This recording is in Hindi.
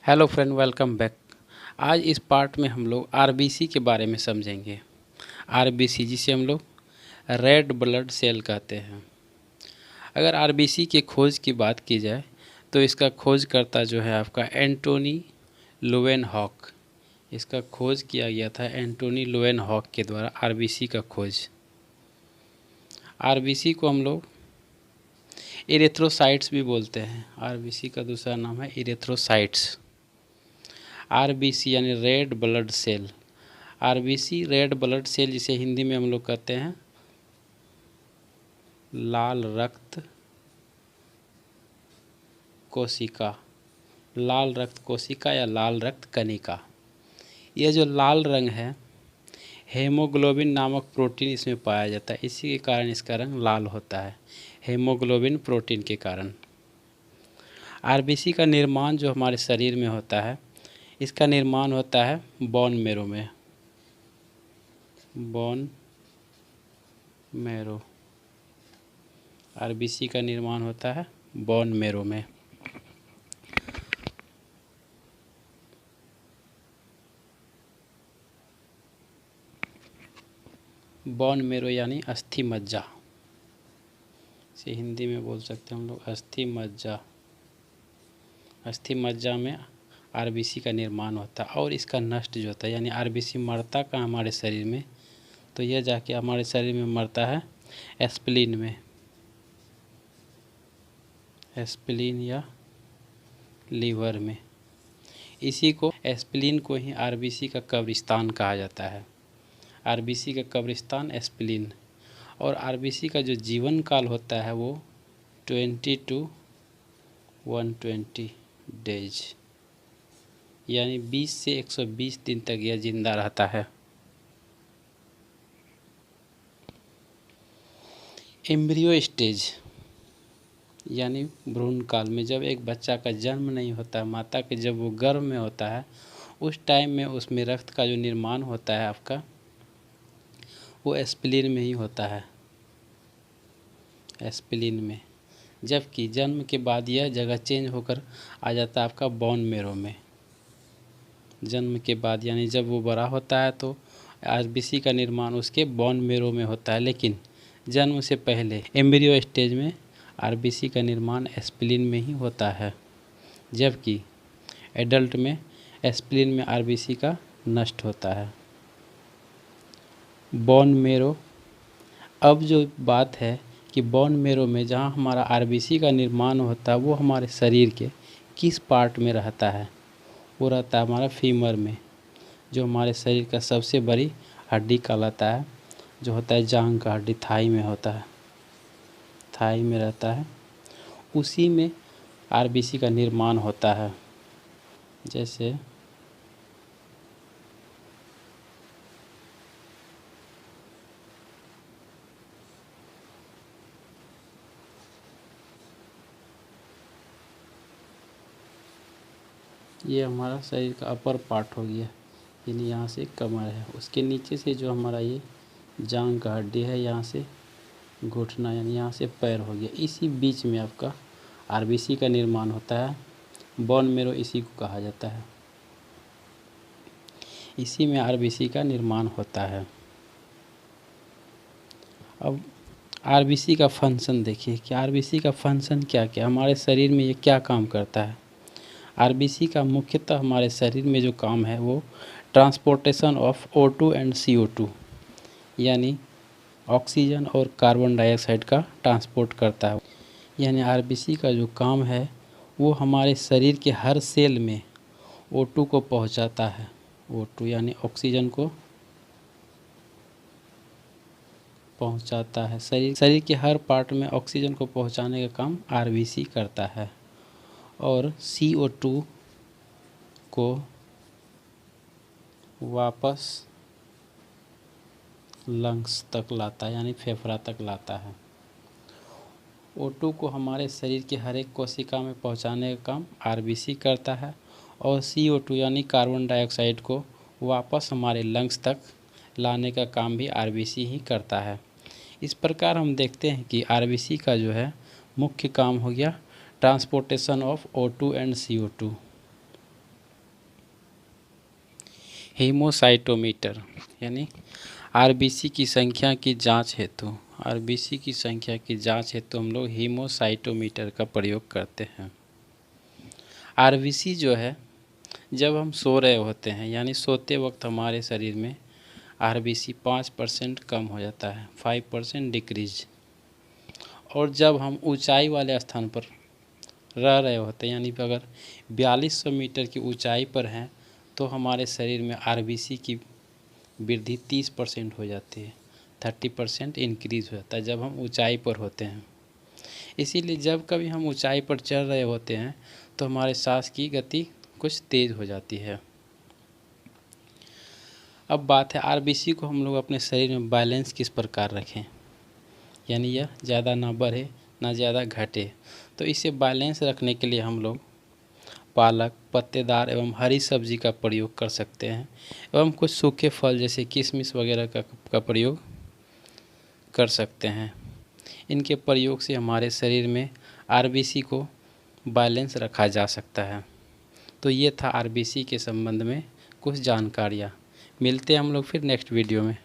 Hello friend, welcome back. आज इस पार्ट में हम लोग आरबीसी के बारे में समझेंगे। आरबीसी जिसे हम लोग रेड ब्लड सेल कहते हैं। अगर आरबीसी के खोज की बात की जाए तो इसका खोजकर्ता जो है आपका एंटोनी लुवेनहॉक। इसका खोज किया गया था एंटोनी लुवेनहॉक के द्वारा आरबीसी का खोज। आरबीसी को हम लोग इरेथ्रोसाइट्स भी बोलते हैं। आरबीसी का दूसरा नाम है इरेथ्रोसाइट्स। आरबीसी यानी red blood cell. RBC red blood cell जिसे हिंदी में हम लोग कहते हैं लाल रक्त कोशिका, लाल रक्त कोशिका या लाल रक्त कणिका। यह जो लाल रंग है, हेमोग्लोबिन नामक प्रोटीन इसमें पाया जाता है, इसी के कारण इसका रंग लाल होता है, हेमोग्लोबिन प्रोटीन के कारण। आरबीसी का निर्माण जो हमारे शरीर में होता है, इसका निर्माण होता है बोन मैरो में। बोन मैरो, आरबीसी का निर्माण होता है बोन मैरो में। बोन मैरो यानी अस्थि मज्जा, इसे हिंदी में बोल सकते हैं हम लोग अस्थि मज्जा। अस्थि मज्जा में आरबीसी का निर्माण होता है और इसका नष्ट जो होता है, यानी आरबीसी मरता का हमारे शरीर में, तो यह जाके हमारे शरीर में मरता है एस्प्लीन में। एस्प्लीन या लीवर में। इसी को एस्प्लीन को ही आरबीसी का कब्रिस्तान कहा जाता है। आरबीसी का कब्रिस्तान एस्प्लीन। और आरबीसी का जो जीवन काल होता है वो 20 to 120 डेज, यानी 20 से 120 दिन तक यह जिंदा रहता है। एम्ब्रियो स्टेज यानी भ्रूण काल में, जब एक बच्चा का जन्म नहीं होता है, माता के जब वो गर्भ में होता है, उस टाइम में उसमें रक्त का जो निर्माण होता है आपका, वो एस्प्लीन में ही होता है, एस्प्लीन में। जबकि जन्म के बाद यह जगह चेंज होकर आ जाता है आपका बोन मैरो में। जन्म के बाद यानी जब वो बड़ा होता है तो आरबीसी का निर्माण उसके बोन मैरो में होता है, लेकिन जन्म से पहले एम्ब्रियो स्टेज में आरबीसी का निर्माण एस्प्लीन में ही होता है, जबकि एडल्ट में एस्प्लीन में आरबीसी का नष्ट होता है। Bone marrow. अब जो बात है कि बोन मैरो में जहाँ हमारा आरबीसी का निर्माण होता है वो हमारे शरीर के किस पार्ट में रहता है, वो रहता है हमारा फीमर में, जो हमारे शरीर का सबसे बड़ी हड्डी कहलाता है, जो होता है जांघ का हड्डी, थाई में होता है, थाई में रहता है। उसी में आरबीसी का निर्माण होता है। जैसे ये हमारा शरीर का अपर पार्ट हो गया, यानी यहाँ से कमर है, उसके नीचे से जो हमारा ये जांघ का हड्डी है, यहाँ से घुटना, यानी यहाँ से पैर हो गया। इसी बीच में आपका आरबीसी का निर्माण होता है। बोन मैरो इसी को कहा जाता है, इसी में आरबीसी का निर्माण होता है। अब आरबीसी का फंक्शन देखिए कि आरबीसी का फंक्शन क्या क्या, हमारे शरीर में ये क्या काम करता है। आरबीसी का मुख्यतः हमारे शरीर में जो काम है वो transportation of O2 and CO2, यानी ऑक्सीजन और कार्बन डाइऑक्साइड का ट्रांसपोर्ट करता है। यानी आरबीसी का जो काम है वो हमारे शरीर के हर सेल में O2 को पहुंचाता है। O2 यानी ऑक्सीजन को पहुंचाता है। शरीर के हर पार्ट में ऑक्सीजन को पहुंचाने का काम आरबीसी करता है। और CO2 को वापस लंग्स तक लाता है, यानी फेफड़ा तक लाता है। O2 को हमारे शरीर के हर एक कोशिका में पहुंचाने का काम आरबीसी करता है। और CO2 यानी कार्बन डाइऑक्साइड को वापस हमारे लंग्स तक लाने का काम भी आरबीसी ही करता है। इस प्रकार हम देखते हैं कि आरबीसी का जो है मुख्य काम हो गया transportation of O2 and CO2। Haemocytometer यानी आरबीसी की संख्या की जांच हेतु हम लोग हीमोसाइटोमीटर का प्रयोग करते हैं। आरबीसी जो है, जब हम सो रहे होते हैं यानी सोते वक्त हमारे शरीर में आरबीसी 5% कम हो जाता है, 5% डिक्रीज। और जब हम ऊंचाई वाले स्थान पर रह रहे होते हैं यानी अगर 4200 मीटर की ऊंचाई पर हैं तो हमारे शरीर में आरबीसी की वृद्धि 30% हो जाती है, 30% इंक्रीज हो जाता है जब हम ऊंचाई पर होते हैं। इसीलिए जब कभी हम ऊंचाई पर चढ़ रहे होते हैं तो हमारे सांस की गति कुछ तेज़ हो जाती है। अब बात है आरबीसी को हम लोग अपने शरीर में बैलेंस किस प्रकार रखें, यानी यह ज़्यादा ना बढ़े ना ज़्यादा घटे। तो इसे बैलेंस रखने के लिए हम लोग पालक, पत्तेदार एवं हरी सब्जी का प्रयोग कर सकते हैं एवं कुछ सूखे फल जैसे किशमिश वगैरह का प्रयोग कर सकते हैं। इनके प्रयोग से हमारे शरीर में आरबीसी को बैलेंस रखा जा सकता है। तो ये था आरबीसी के संबंध में कुछ जानकारियाँ। मिलते हैं हम लोग फिर नेक्स्ट वीडियो में।